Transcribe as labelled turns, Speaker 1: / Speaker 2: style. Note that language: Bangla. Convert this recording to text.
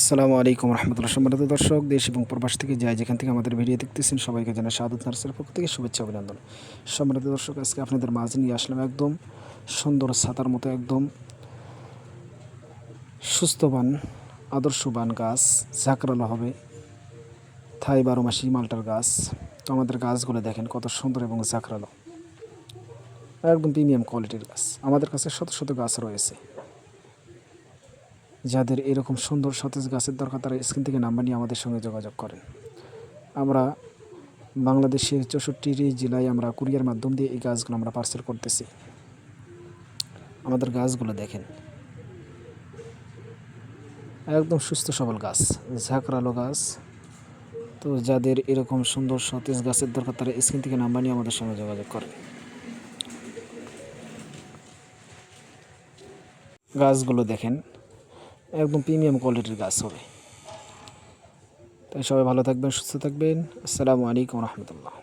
Speaker 1: আসসালামু আলাইকুম রহমতুল্লাহ। সম্মানিত দর্শক, দেশ এবং প্রবাস থেকে যাই যেখান থেকে আমাদের ভিডিও দেখতেছেন সবাইকে জানাই সাদত নার্সের পক্ষ থেকে শুভেচ্ছা অভিনন্দন। সম্মানিত দর্শক, আজকে আপনাদের মাঝে নিয়ে আসলাম একদম সুন্দর ছাতার মতো একদম সুস্থবান আদর্শবান গাছ, ঝাঁকড়ালো হবে থাই 12 মাসি মালটার গাছ। তো আমাদের গাছগুলো দেখেন কত সুন্দর এবং ঝাঁকড়ালো, একদম প্রিমিয়াম কোয়ালিটির গাছ। আমাদের কাছে শত শত গাছ রয়েছে। যাদের এরকম সুন্দর সতেজ গাছের দরকার তারা স্ক্রিন থেকে নাম্বার নিয়ে আমাদের সঙ্গে যোগাযোগ করেন। আমরা বাংলাদেশের 64টি জেলায় আমরা কুরিয়ার মাধ্যম দিয়ে এই গাছগুলো আমরা পার্সেল করতেছি। আমাদের গাছগুলো দেখেন, একদম সুস্থ সবল গাছ, ঝাঁকড়ালো গাছ। তো যাদের এরকম সুন্দর সতেজ গাছের দরকার তারা স্ক্রিন থেকে নাম্বার নিয়ে আমাদের সঙ্গে যোগাযোগ করেন। গাছগুলো দেখেন, একদম প্রিমিয়াম কোয়ালিটির গাছ হবে। তাই সবাই ভালো থাকবেন, সুস্থ থাকবেন। আসসালামু আলাইকুম রহমতুল্লাহ।